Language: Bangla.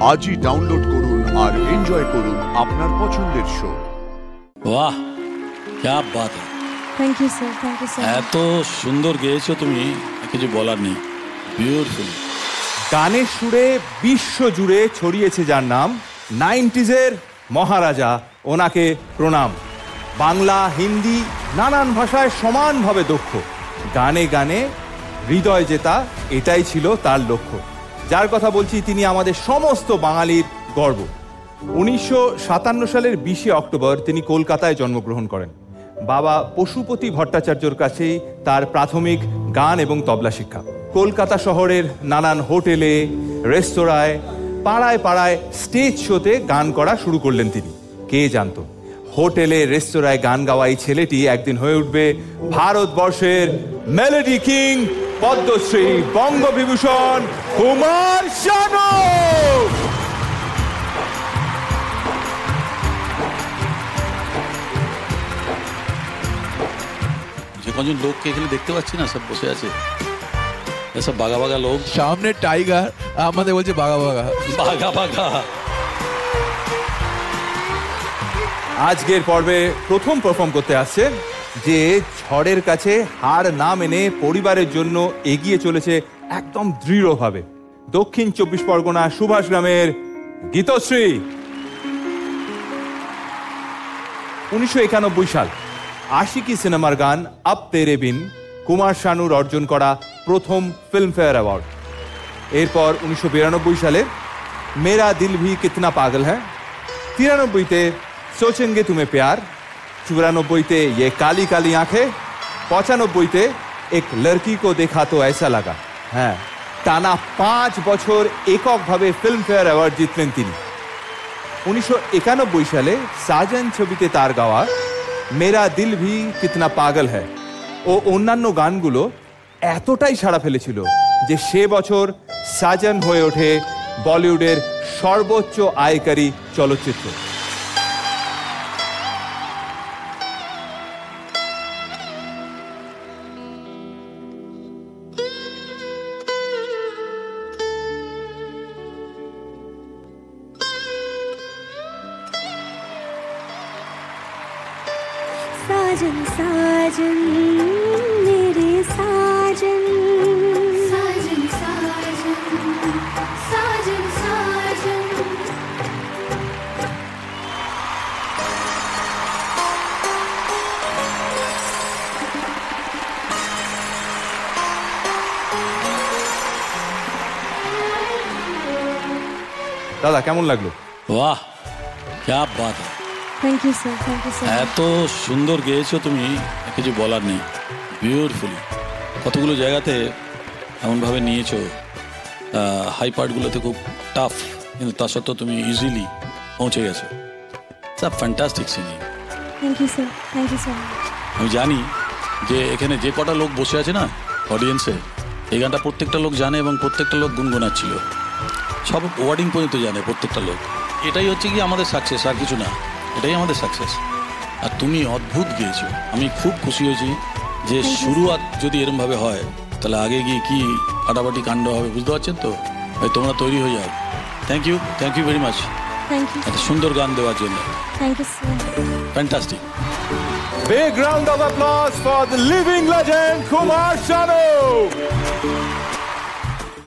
আজই ডাউনলোড করুন আর এনজয় করুন আপনার পছন্দের শো। বাহ, क्या बात है। Thank you sir, thank you sir. এত সুন্দর গেয়েছো তুমি, কিছু বলার নেই। বিউটিফুল। গানের সুরে বিশ্ব জুড়ে ছড়িয়েছে যার নাম, 90s-এর মহারাজা, ওনাকে প্রণাম। বাংলা, হিন্দি নানান ভাষায় সমানভাবে দক্ষ, গানে গানে হৃদয় জেতা এটাই ছিল তার লক্ষ্য। যার কথা বলছি তিনি আমাদের সমস্ত বাঙালির গর্ব। 1957 সালের 20 অক্টোবর তিনি কলকাতায় জন্মগ্রহণ করেন। বাবা পশুপতি ভট্টাচার্যর কাছেই তার প্রাথমিক গান এবং তবলা শিক্ষা। কলকাতা শহরের নানান হোটেলে, রেস্তোরাঁয়, পাড়ায় পাড়ায় স্টেজ শোতে গান করা শুরু করলেন তিনি। কে জানতো হোটেলে রেস্তোরাঁয় গান গাওয়া এই ছেলেটি একদিন হয়ে উঠবে ভারতবর্ষের মেলোডি কিং, পদ্মশ্রী, বঙ্গবিভূষণ কুমার শানু। যে কজন লোককে এখানে দেখতে পাচ্ছি না, সব বসে আছে, এসব বাঘা বাঘা লোক। সামনে টাইগার, আমাদের বলছে বাঘা বাঘা বাঘা বাঘা। আজকের পর্বে প্রথম পারফর্ম করতে আসছে যে ঝড়ের কাছে হার না মেনে পরিবারের জন্য এগিয়ে চলেছে একদম দৃঢ়ভাবে, দক্ষিণ 24 পরগনা সুভাষ গ্রামের গীতশ্রী। 1991 সাল, আশিকি সিনেমার গান আব তেরে বিন কুমার শানুর অর্জন করা প্রথম ফিল্মফেয়ার অ্যাওয়ার্ড। এরপর 1992 সালে মেরা দিল ভি কিতনা পাগল হ্যায়, 93-তে সোচেঙ্গে তুমি প্যার, 94-তে ये काली काली आंखें, 95-তে এক লড়কি কো দেখা তো ऐसा लगा। হ্যাঁ, টানা 5 বছর এককভাবে ফিল্মফেয়ার অ্যাওয়ার্ড জিতলেন তিনি। 1991 সালে সাজন ছবিতে তার গাওয়া মেরা দিল ভি কিতনা পাগল হ্যায় ও অন্যান্য গানগুলো এতটাই সাড়া ফেলেছিল যে সে বছর সাজন হয়ে ওঠে বলিউডের সর্বোচ্চ আয়কারী চলচ্চিত্র। साजन साजन मेरे साजन, साजन साजन साजन साजन। দাদা কেমন লাগলো? বাহ, क्या बात है। Thank you sir, thank you sir. এত সুন্দর গেয়েছো তুমি, কিছু বলার নেই। বিউটিফুলি। কতগুলো জায়গাতে এমনভাবে নিয়েছো, হাই পার্টগুলোতে খুব টাফ, কিন্তু তা সত্ত্বেও তুমি ইজিলি পৌঁছে গেছো। সব fantastic singing. Thank you sir, thank you sir. আমি জানি যে এখানে যে কটা লোক বসে আছে না অডিয়েন্সে, এই গানটা প্রত্যেকটা লোক জানে এবং প্রত্যেকটা লোক গুনগুনাচ্ছিল, সব ওয়ার্ডিং পর্যন্ত জানে প্রত্যেকটা লোক। এটাই হচ্ছে কি আমাদের সাকসেস, আর কিছু না, এটাই আমাদের সাকসেস। আর তুমি অদ্ভুত গিয়েছো, আমি খুব খুশি হয়েছি যে শুরুয়াত যদি এরমভাবে হয় তাহলে আগে গিয়ে কি ফাটাফাটি কাণ্ড হবে, বুঝতে পারছেন তো? তোমরা তৈরি হয়ে যাও। Thank you very much thank you, এত সুন্দর গান দেওয়ার জন্য। Thank you sir. Fantastic. Big round of applause for the living legend Kumar Shanu.